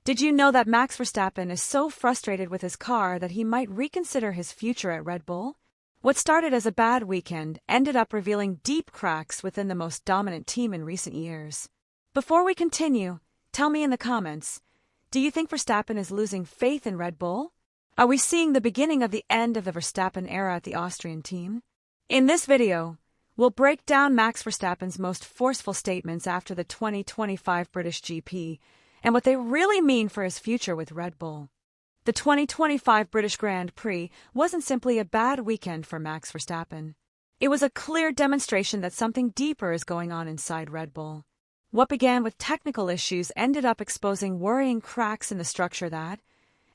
Did you know that Max Verstappen is so frustrated with his car that he might reconsider his future at Red Bull? What started as a bad weekend ended up revealing deep cracks within the most dominant team in recent years. Before we continue, tell me in the comments, do you think Verstappen is losing faith in Red Bull? Are we seeing the beginning of the end of the Verstappen era at the Austrian team? In this video, we'll break down Max Verstappen's most forceful statements after the 2025 British GP and what they really mean for his future with Red Bull. The 2025 British Grand Prix wasn't simply a bad weekend for Max Verstappen. It was a clear demonstration that something deeper is going on inside Red Bull. What began with technical issues ended up exposing worrying cracks in the structure that,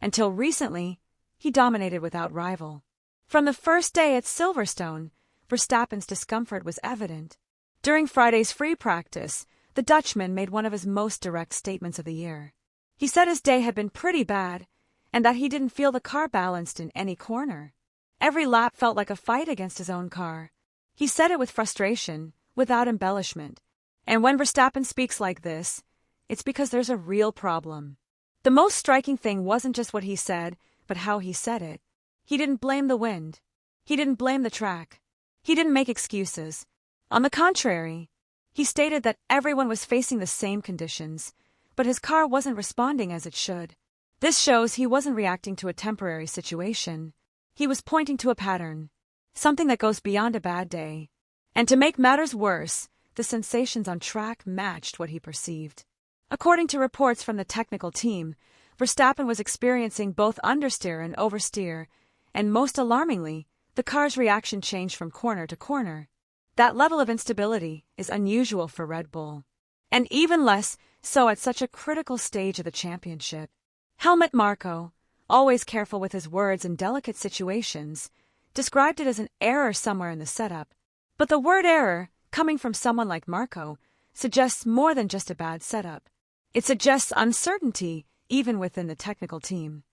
until recently, he dominated without rival. From the first day at Silverstone, Verstappen's discomfort was evident. During Friday's free practice, the Dutchman made one of his most direct statements of the year. He said his day had been pretty bad, and that he didn't feel the car balanced in any corner. Every lap felt like a fight against his own car. He said it with frustration, without embellishment. And when Verstappen speaks like this, it's because there's a real problem. The most striking thing wasn't just what he said, but how he said it. He didn't blame the wind. He didn't blame the track. He didn't make excuses. On the contrary, he stated that everyone was facing the same conditions, but his car wasn't responding as it should. This shows he wasn't reacting to a temporary situation. He was pointing to a pattern, something that goes beyond a bad day. And to make matters worse, the sensations on track matched what he perceived. According to reports from the technical team, Verstappen was experiencing both understeer and oversteer, and most alarmingly, the car's reaction changed from corner to corner. That level of instability is unusual for Red Bull, and even less so at such a critical stage of the championship. Helmut Marko, always careful with his words in delicate situations, described it as an error somewhere in the setup. But the word error, coming from someone like Marko, suggests more than just a bad setup. It suggests uncertainty, even within the technical team.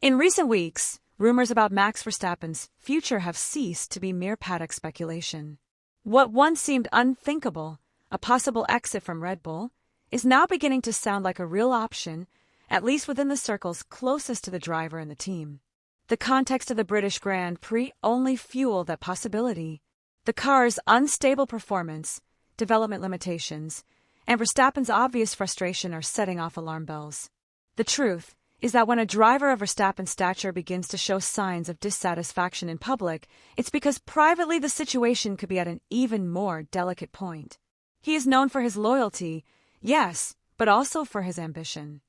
In recent weeks, rumors about Max Verstappen's future have ceased to be mere paddock speculation. What once seemed unthinkable, a possible exit from Red Bull, is now beginning to sound like a real option, at least within the circles closest to the driver and the team. The context of the British Grand Prix only fueled that possibility. The car's unstable performance, development limitations, and Verstappen's obvious frustration are setting off alarm bells. The truth is that when a driver of Verstappen's stature begins to show signs of dissatisfaction in public, it's because privately the situation could be at an even more delicate point. He is known for his loyalty, yes, but also for his ambition.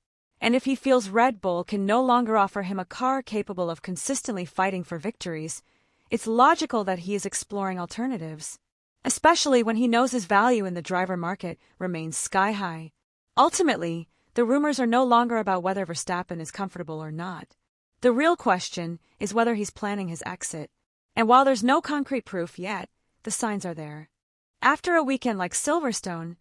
And if he feels Red Bull can no longer offer him a car capable of consistently fighting for victories, it's logical that he is exploring alternatives, especially when he knows his value in the driver market remains sky-high. Ultimately, the rumors are no longer about whether Verstappen is comfortable or not. The real question is whether he's planning his exit. And while there's no concrete proof yet, the signs are there. After a weekend like Silverstone,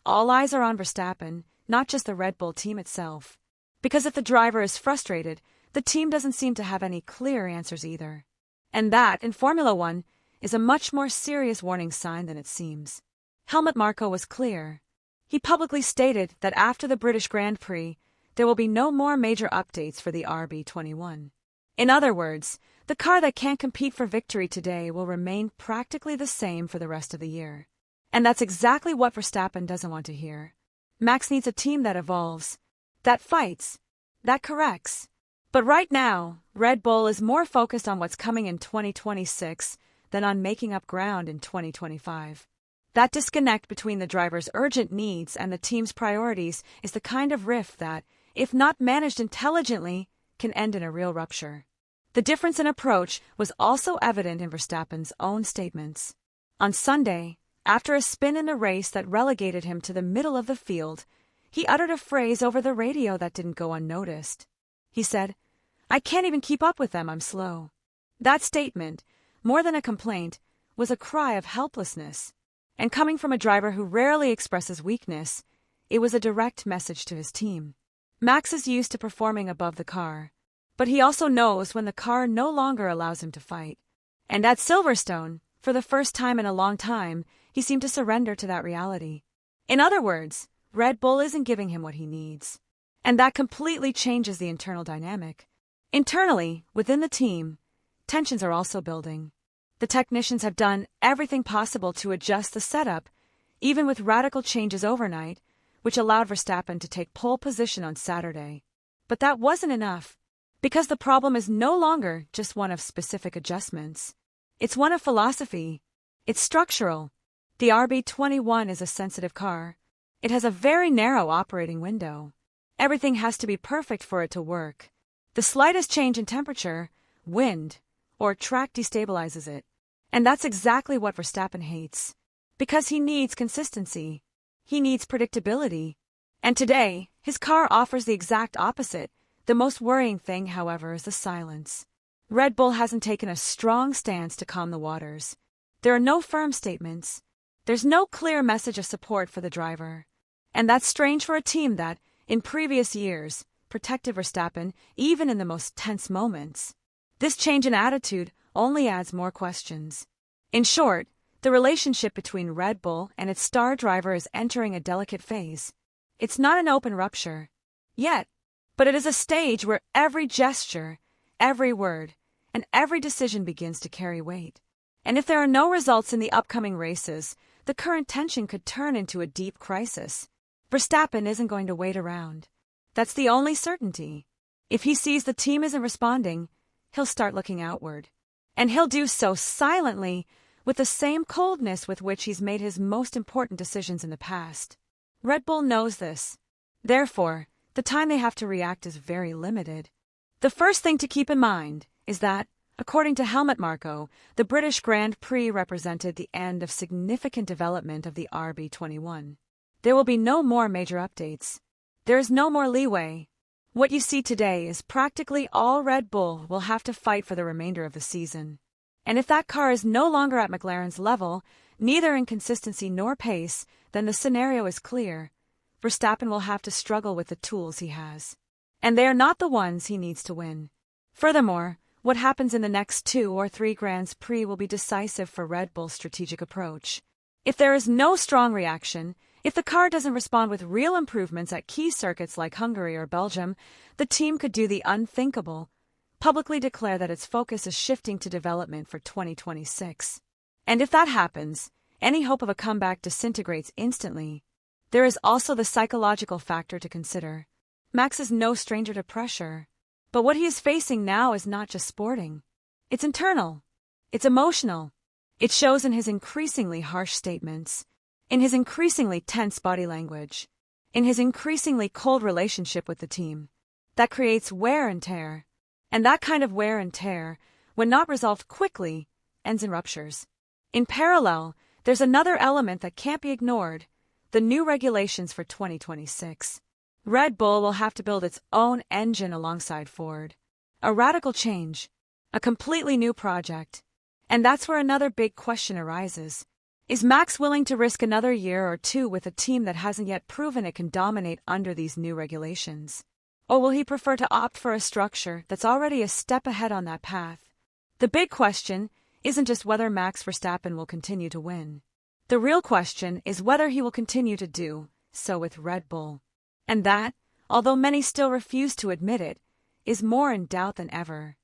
all eyes are on Verstappen, not just the Red Bull team itself. Because if the driver is frustrated, the team doesn't seem to have any clear answers either. And that, in Formula One, is a much more serious warning sign than it seems. Helmut Marko was clear. He publicly stated that after the British Grand Prix, there will be no more major updates for the RB21. In other words, the car that can't compete for victory today will remain practically the same for the rest of the year. And that's exactly what Verstappen doesn't want to hear. Max needs a team that evolves, that fights, that corrects. But right now, Red Bull is more focused on what's coming in 2026 than on making up ground in 2025. That disconnect between the driver's urgent needs and the team's priorities is the kind of rift that, if not managed intelligently, can end in a real rupture. The difference in approach was also evident in Verstappen's own statements. On Sunday, after a spin in a race that relegated him to the middle of the field, he uttered a phrase over the radio that didn't go unnoticed. He said, "I can't even keep up with them, I'm slow." That statement, more than a complaint, was a cry of helplessness. And coming from a driver who rarely expresses weakness, it was a direct message to his team. Max is used to performing above the car, but he also knows when the car no longer allows him to fight. And at Silverstone, for the first time in a long time, he seemed to surrender to that reality. In other words, Red Bull isn't giving him what he needs. And that completely changes the internal dynamic. Internally, within the team, tensions are also building. The technicians have done everything possible to adjust the setup, even with radical changes overnight, which allowed Verstappen to take pole position on Saturday. But that wasn't enough, because the problem is no longer just one of specific adjustments. It's one of philosophy. It's structural. The RB21 is a sensitive car. It has a very narrow operating window. Everything has to be perfect for it to work. The slightest change in temperature, wind, or track destabilizes it. And that's exactly what Verstappen hates. Because he needs consistency. He needs predictability. And today, his car offers the exact opposite. The most worrying thing, however, is the silence. Red Bull hasn't taken a strong stance to calm the waters. There are no firm statements. There's no clear message of support for the driver. And that's strange for a team that, in previous years, protected Verstappen even in the most tense moments. This change in attitude only adds more questions. In short, the relationship between Red Bull and its star driver is entering a delicate phase. It's not an open rupture yet, but it is a stage where every gesture, every word, and every decision begins to carry weight. And if there are no results in the upcoming races, the current tension could turn into a deep crisis. Verstappen isn't going to wait around. That's the only certainty. If he sees the team isn't responding, he'll start looking outward. And he'll do so silently, with the same coldness with which he's made his most important decisions in the past. Red Bull knows this. Therefore, the time they have to react is very limited. The first thing to keep in mind is that, according to Helmut Marko, the British Grand Prix represented the end of significant development of the RB21. There will be no more major updates. There is no more leeway. What you see today is practically all Red Bull will have to fight for the remainder of the season. And if that car is no longer at McLaren's level, neither in consistency nor pace, then the scenario is clear. Verstappen will have to struggle with the tools he has. And they are not the ones he needs to win. Furthermore, what happens in the next 2 or 3 Grands Prix will be decisive for Red Bull's strategic approach. If there is no strong reaction, if the car doesn't respond with real improvements at key circuits like Hungary or Belgium, the team could do the unthinkable, publicly declare that its focus is shifting to development for 2026. And if that happens, any hope of a comeback disintegrates instantly. There is also the psychological factor to consider. Max is no stranger to pressure. But what he is facing now is not just sporting. It's internal. It's emotional. It shows in his increasingly harsh statements, in his increasingly tense body language, in his increasingly cold relationship with the team. That creates wear and tear. And that kind of wear and tear, when not resolved quickly, ends in ruptures. In parallel, there's another element that can't be ignored: the new regulations for 2026. Red Bull will have to build its own engine alongside Ford. A radical change. A completely new project. And that's where another big question arises. Is Max willing to risk another year or 2 with a team that hasn't yet proven it can dominate under these new regulations? Or will he prefer to opt for a structure that's already a step ahead on that path? The big question isn't just whether Max Verstappen will continue to win. The real question is whether he will continue to do so with Red Bull. And that, although many still refuse to admit it, is more in doubt than ever.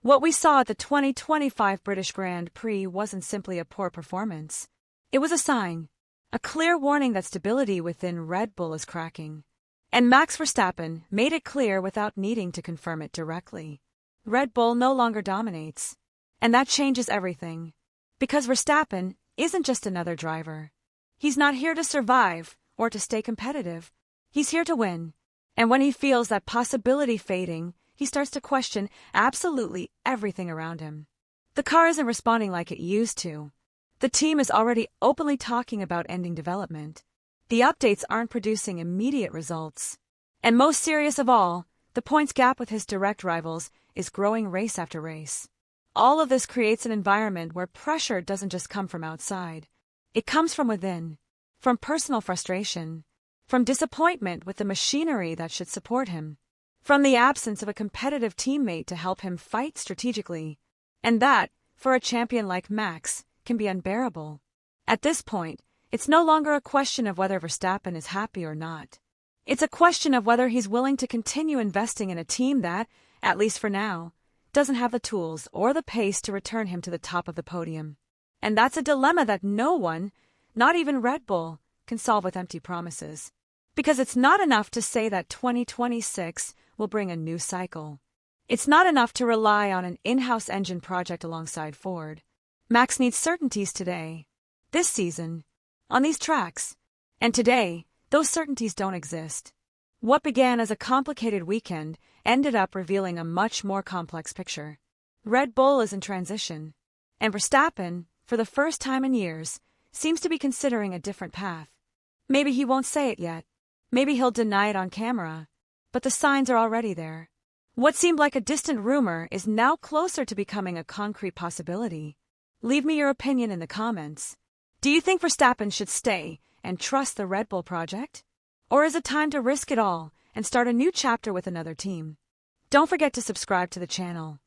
What we saw at the 2025 British Grand Prix wasn't simply a poor performance. It was a sign, a clear warning that stability within Red Bull is cracking. And Max Verstappen made it clear without needing to confirm it directly. Red Bull no longer dominates. And that changes everything. Because Verstappen isn't just another driver. He's not here to survive or to stay competitive. He's here to win. And when he feels that possibility fading, he starts to question absolutely everything around him. The car isn't responding like it used to. The team is already openly talking about ending development. The updates aren't producing immediate results. And most serious of all, the points gap with his direct rivals is growing race after race. All of this creates an environment where pressure doesn't just come from outside. It comes from within, from personal frustration, from disappointment with the machinery that should support him, from the absence of a competitive teammate to help him fight strategically. And that, for a champion like Max, can be unbearable. At this point, it's no longer a question of whether Verstappen is happy or not. It's a question of whether he's willing to continue investing in a team that, at least for now, doesn't have the tools or the pace to return him to the top of the podium. And that's a dilemma that no one, not even Red Bull, can solve with empty promises. Because it's not enough to say that 2026 will bring a new cycle. It's not enough to rely on an in-house engine project alongside Ford. Max needs certainties today, this season, on these tracks. And today, those certainties don't exist. What began as a complicated weekend ended up revealing a much more complex picture. Red Bull is in transition, and Verstappen, for the first time in years, seems to be considering a different path. Maybe he won't say it yet. Maybe he'll deny it on camera. But the signs are already there. What seemed like a distant rumor is now closer to becoming a concrete possibility. Leave me your opinion in the comments. Do you think Verstappen should stay and trust the Red Bull project? Or is it time to risk it all and start a new chapter with another team? Don't forget to subscribe to the channel.